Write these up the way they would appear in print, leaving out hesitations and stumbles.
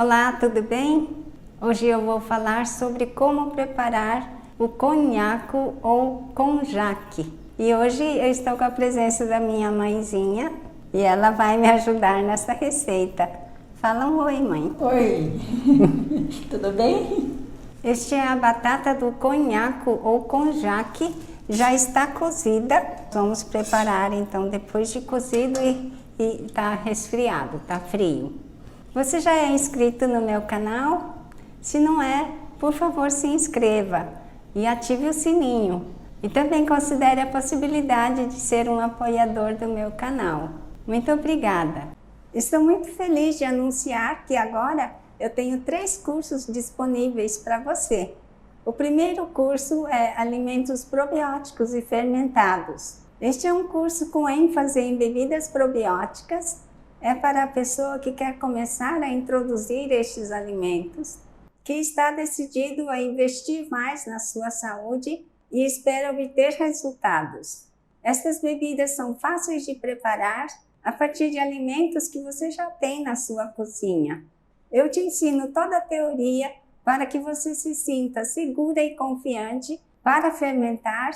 Olá, tudo bem? Hoje eu vou falar sobre como preparar o conhaco ou conjaque. E hoje eu estou com a presença da minha mãezinha e ela vai me ajudar nessa receita. Fala um oi, mãe. Oi, tudo bem? Este é a batata do conhaco ou conjaque, já está cozida. Vamos preparar então depois de cozido e está resfriado, está frio. Você já é inscrito no meu canal? Se não é, por favor se inscreva e ative o sininho. E também considere a possibilidade de ser um apoiador do meu canal. Muito obrigada! Estou muito feliz de anunciar que agora eu tenho 3 cursos disponíveis para você. O primeiro curso é Alimentos Probióticos e Fermentados. Este é um curso com ênfase em bebidas probióticas. É para a pessoa que quer começar a introduzir estes alimentos, que está decidido a investir mais na sua saúde e espera obter resultados. Estas bebidas são fáceis de preparar a partir de alimentos que você já tem na sua cozinha. Eu te ensino toda a teoria para que você se sinta segura e confiante para fermentar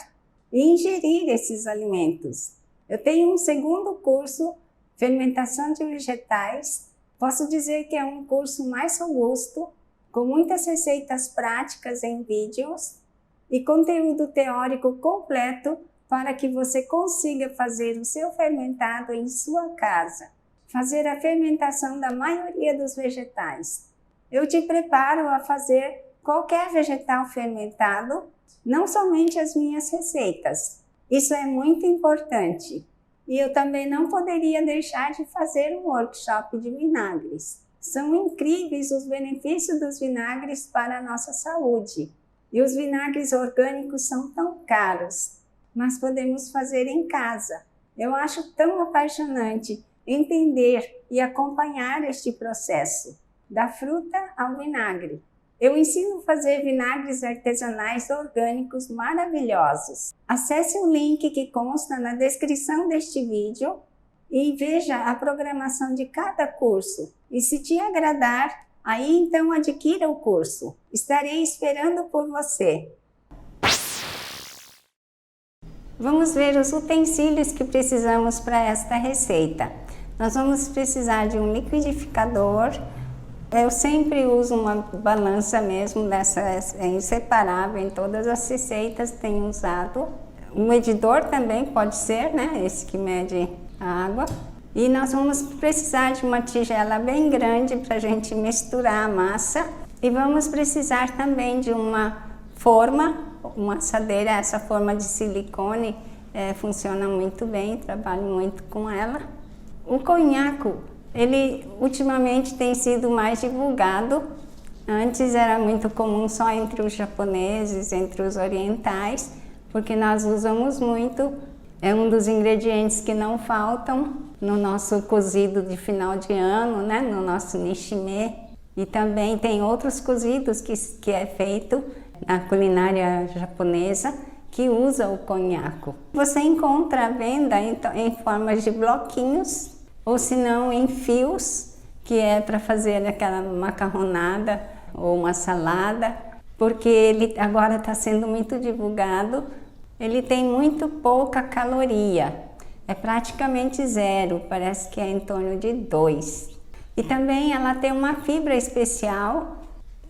e ingerir esses alimentos. Eu tenho um segundo curso, Fermentação de Vegetais. Posso dizer que é um curso mais robusto, com muitas receitas práticas em vídeos e conteúdo teórico completo para que você consiga fazer o seu fermentado em sua casa, fazer a fermentação da maioria dos vegetais. Eu te preparo a fazer qualquer vegetal fermentado, não somente as minhas receitas. Isso é muito importante. E eu também não poderia deixar de fazer um workshop de vinagres. São incríveis os benefícios dos vinagres para a nossa saúde. E os vinagres orgânicos são tão caros, mas podemos fazer em casa. Eu acho tão apaixonante entender e acompanhar este processo, da fruta ao vinagre. Eu ensino a fazer vinagres artesanais orgânicos maravilhosos. Acesse o link que consta na descrição deste vídeo e veja a programação de cada curso. E se te agradar, aí então adquira o curso. Estarei esperando por você. Vamos ver os utensílios que precisamos para esta receita. Nós vamos precisar de um liquidificador. Eu sempre uso uma balança mesmo, dessa é inseparável em todas as receitas, tenho usado. Um medidor também pode ser, né? Esse que mede a água. E nós vamos precisar de uma tigela bem grande para a gente misturar a massa. E vamos precisar também de uma forma, uma assadeira. Essa forma de silicone funciona muito bem, trabalho muito com ela. O conhaco, ele ultimamente tem sido mais divulgado. Antes era muito comum só entre os japoneses, entre os orientais, porque nós usamos muito. É um dos ingredientes que não faltam no nosso cozido de final de ano, né? No nosso nishime. E também tem outros cozidos que é feito na culinária japonesa, que usa o conhaco. Você encontra à venda em formas de bloquinhos, ou se não em fios, que é para fazer aquela macarronada ou uma salada, porque ele agora está sendo muito divulgado. Ele tem muito pouca caloria, é praticamente zero, parece que é em torno de 2. E também ela tem uma fibra especial,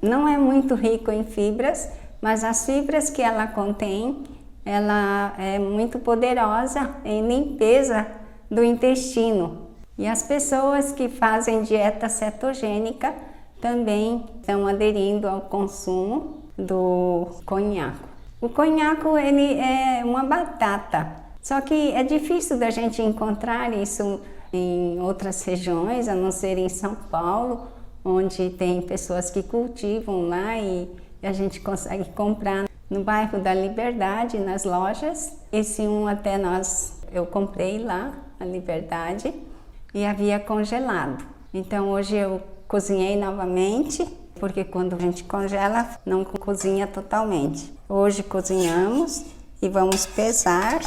não é muito rico em fibras, mas as fibras que ela contém, ela é muito poderosa em limpeza do intestino. E as pessoas que fazem dieta cetogênica também estão aderindo ao consumo do conhaco. O conhaco, ele é uma batata, só que é difícil da gente encontrar isso em outras regiões, a não ser em São Paulo, onde tem pessoas que cultivam lá e a gente consegue comprar no bairro da Liberdade, nas lojas. Esse até eu comprei lá, na Liberdade, e havia congelado. Então hoje eu cozinhei novamente, porque quando a gente congela não cozinha totalmente. Hoje cozinhamos e vamos pesar.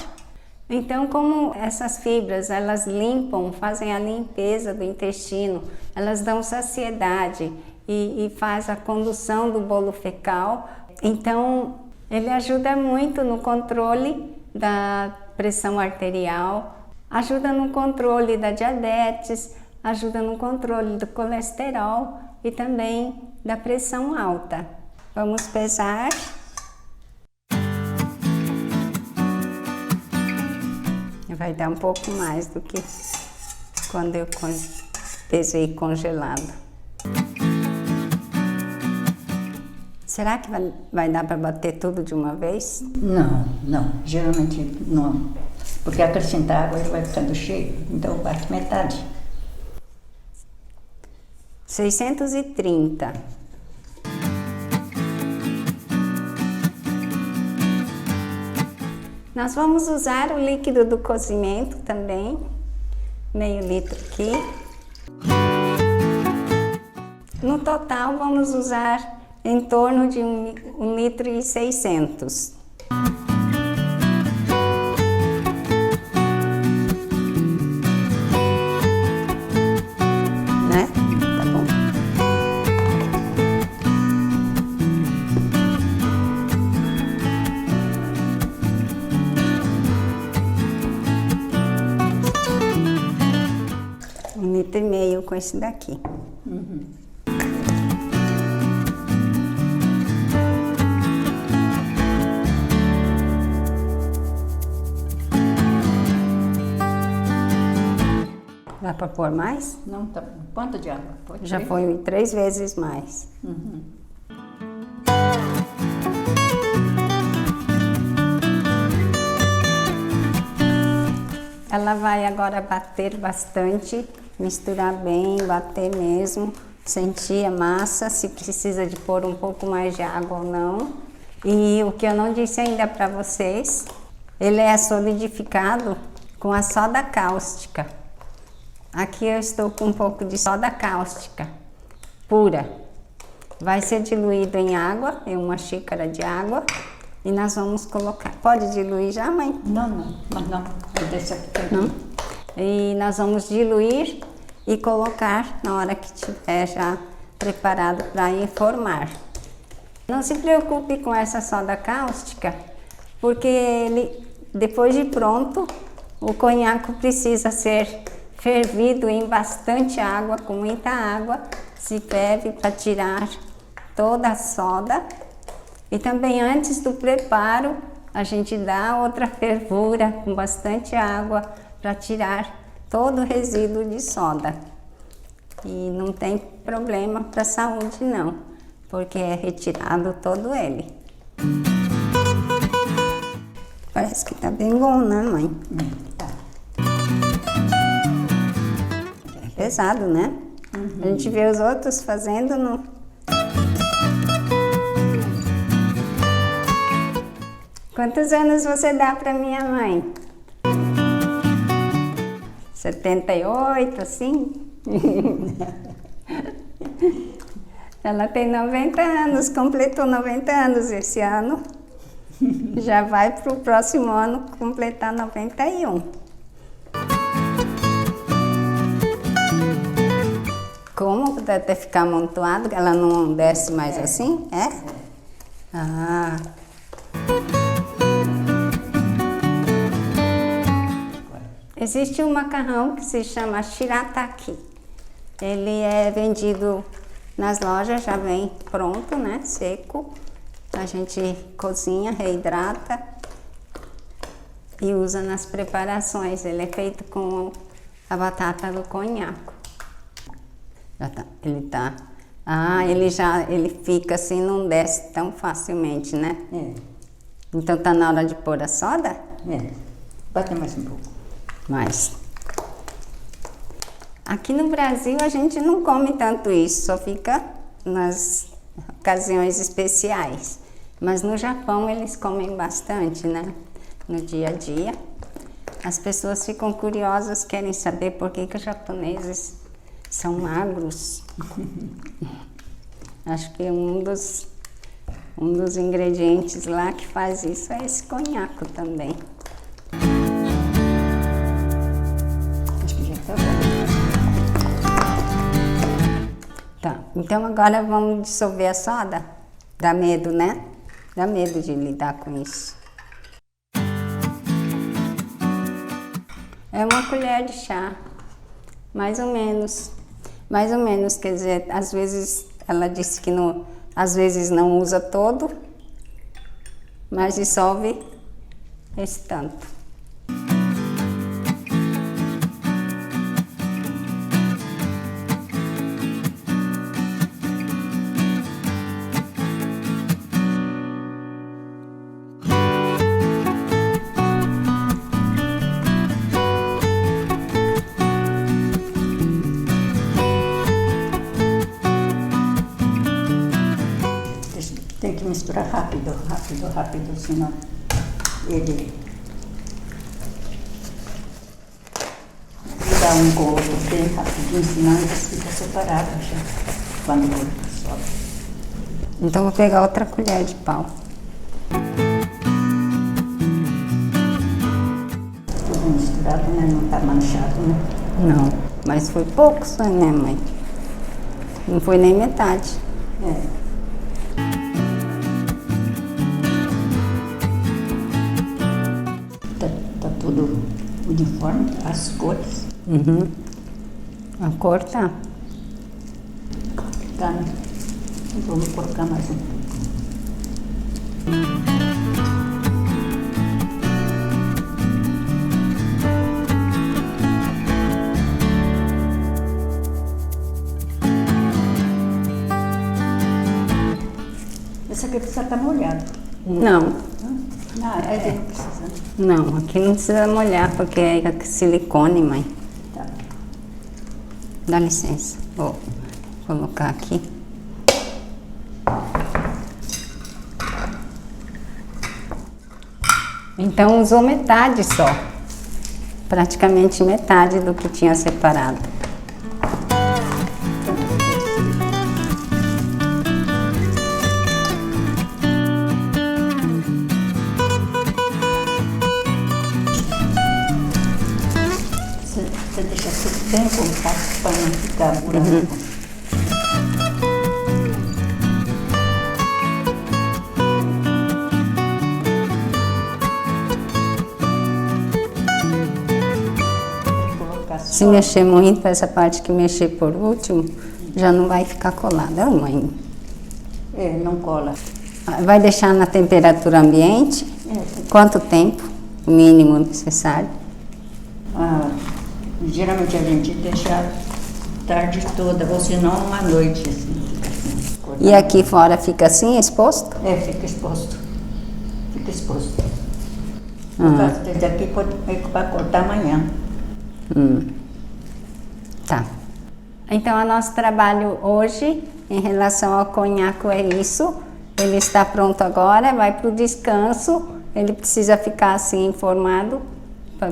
Então, como essas fibras, elas limpam, fazem a limpeza do intestino, elas dão saciedade e faz a condução do bolo fecal. Então, ele ajuda muito no controle da pressão arterial, ajuda no controle da diabetes, ajuda no controle do colesterol e também da pressão alta. Vamos pesar. Vai dar um pouco mais do que quando eu pesei congelado. Será que vai dar para bater tudo de uma vez? Não, geralmente não. Porque acrescentar água ele vai ficando cheio, então bate metade. 630. Nós vamos usar o líquido do cozimento também, meio litro aqui. No total vamos usar em torno de 1,6 litro. Né? Tá bom. Um litro e meio com esse daqui. Dá para pôr mais? Não, tá bom. Quanto de água? Pode Já ser? foi 3 vezes mais. Ela vai agora bater bastante, misturar bem, bater mesmo, sentir a massa, se precisa de pôr um pouco mais de água ou não. E o que eu não disse ainda para vocês, ele é solidificado com a soda cáustica. Aqui eu estou com um pouco de soda cáustica pura. Vai ser diluído em água, em uma xícara de água. E nós vamos colocar. Pode diluir já, mãe? Não, mas não. Eu deixo aqui também. Não? E nós vamos diluir e colocar na hora que estiver já preparado para informar. Não se preocupe com essa soda cáustica, porque ele, depois de pronto, o conhaque precisa ser fervido em bastante água, com muita água, se ferve para tirar toda a soda. E também antes do preparo, a gente dá outra fervura com bastante água para tirar todo o resíduo de soda. E não tem problema para a saúde não, porque é retirado todo ele. Parece que tá bem bom, né, mãe? Tá. É pesado, né? A gente vê os outros fazendo, não... Quantos anos você dá para minha mãe? 78, assim? Ela tem 90 anos, completou 90 anos esse ano. Já vai para o próximo ano completar 91. Como até ficar amontoado, ela não desce mais assim? É? Ah. Existe um macarrão que se chama shirataki. Ele é vendido nas lojas, já vem pronto, né? Seco. A gente cozinha, reidrata e usa nas preparações. Ele é feito com a batata do conhaque. Ele tá. Ah, ele fica assim, não desce tão facilmente, né? É. Então tá na hora de pôr a soda? É. Bota mais um pouco. Mais. Aqui no Brasil a gente não come tanto isso, só fica nas ocasiões especiais. Mas no Japão eles comem bastante, né? No dia a dia. As pessoas ficam curiosas, querem saber por que os japoneses são magros. Acho que um dos ingredientes lá que faz isso é esse conhaque também. Tá. Então agora vamos dissolver a soda. Dá medo, né? Dá medo de lidar com isso. É uma colher de chá, mais ou menos. Mais ou menos, quer dizer, às vezes ela disse que não, às vezes não usa todo, mas dissolve esse tanto. Tem que misturar rápido, rápido, rápido, senão ele dá um com o outro bem rapidinho, senão eles ficam separados já, quando sobe. Então vou pegar outra colher de pau. Tudo misturado, né? Não tá manchado, né? Não, mas foi pouco só, né, mãe? Não foi nem metade. É. Tá tudo uniforme, as cores. Uhum. A cor tá. Tá, né? Vamos colocar mais um pouco. Esse aqui precisa estar molhado. Não, Ah, é, não precisa. não, aqui não precisa molhar porque é silicone, mãe. Tá. Dá licença, vou colocar aqui. Então usou metade só, praticamente metade do que tinha separado. Você deixa tudo bem compacto para não ficar buraco. Se mexer muito, essa parte que mexer por último, já não vai ficar colada, mãe. É, não cola. Vai deixar na temperatura ambiente? Quanto tempo? O mínimo necessário? Ah, geralmente a gente deixa a tarde toda, ou se não, uma noite. Assim, E aqui fora fica assim, exposto? É, fica exposto. Fica exposto. Ah. No caso desse aqui, vai cortar amanhã. Tá. Então, o nosso trabalho hoje, em relação ao conhaque, é isso. Ele está pronto agora, vai para o descanso. Ele precisa ficar assim informado,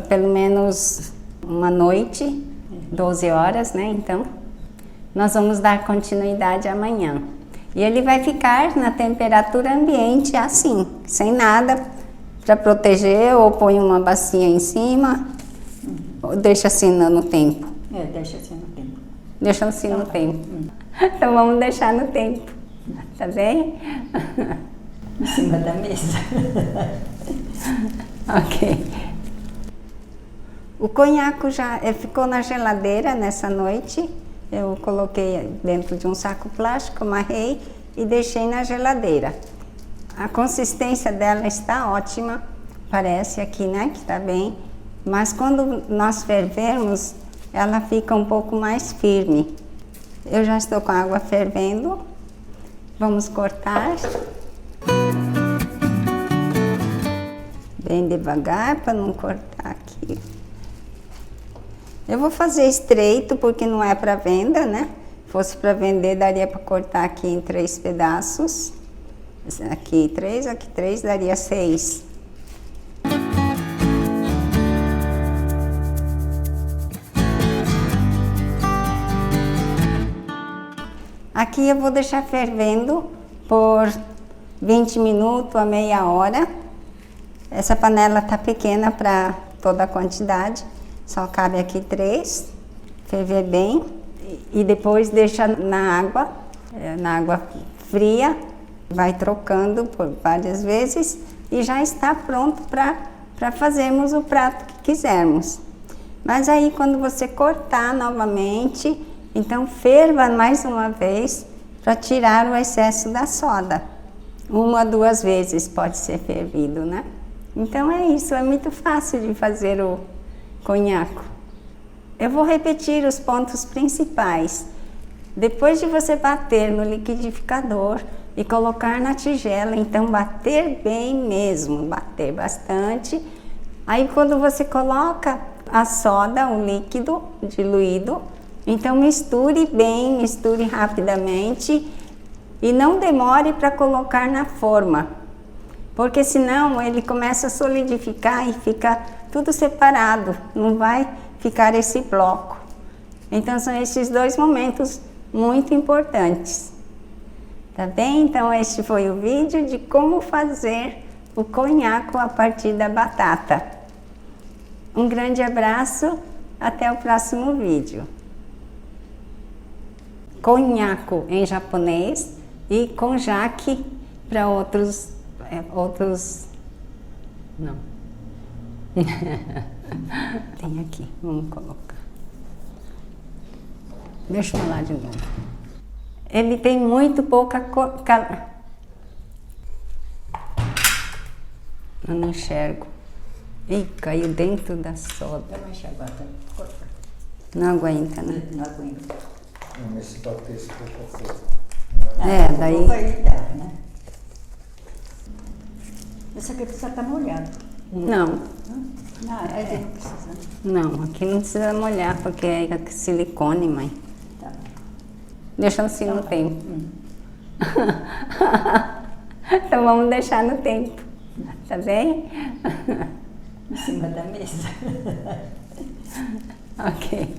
pelo menos uma noite, 12 horas, né? Então, nós vamos dar continuidade amanhã. E ele vai ficar na temperatura ambiente assim, sem nada para proteger, ou põe uma bacia em cima, ou deixa assim no tempo. É, deixa assim no tempo. Deixa assim no tempo. Então vamos deixar no tempo, tá bem? Em cima da mesa. Ok. O conhaque já ficou na geladeira nessa noite. Eu coloquei dentro de um saco plástico, amarrei e deixei na geladeira. A consistência dela está ótima, parece aqui, né, que está bem. Mas quando nós fervermos, ela fica um pouco mais firme. Eu já estou com a água fervendo. Vamos cortar. Bem devagar para não cortar aqui. Eu vou fazer estreito porque não é para venda, né? Se fosse para vender, daria para cortar aqui em 3 pedaços. Aqui 3, daria 6. Aqui eu vou deixar fervendo por 20 minutos a meia hora. Essa panela tá pequena para toda a quantidade, só cabe aqui 3. Ferver bem e depois deixa na água na água fria, vai trocando por várias vezes e já está pronto para fazermos o prato que quisermos. Mas aí quando você cortar novamente, então ferva mais uma vez para tirar o excesso da soda. 1 ou 2 vezes pode ser fervido, né? Então é isso, é muito fácil de fazer o conhaco. Eu vou repetir os pontos principais. Depois de você bater no liquidificador e colocar na tigela, então bater bem mesmo, bater bastante. Aí quando você coloca a soda, o líquido diluído, então misture bem, misture rapidamente e não demore para colocar na forma, porque senão ele começa a solidificar e fica tudo separado, não vai ficar esse bloco. Então são esses 2 momentos muito importantes. Tá bem? Então este foi o vídeo de como fazer o conhaco a partir da batata. Um grande abraço, até o próximo vídeo. Conhaco em japonês e konjac para outros não. Tem aqui, vamos colocar. Deixa eu falar de novo. Ele tem muito pouca eu não enxergo. Ih, caiu dentro da soda. Não aguenta, né? Não aguenta. Mas se bater esse pouco. Daí... Um pouco aí dá, né? Esse aqui precisa estar molhado. Não, Não, é não precisa. não, aqui não precisa molhar porque é silicone, mãe. Tá. Deixa assim no tempo. Então vamos deixar no tempo, tá bem? Em cima da mesa. Ok.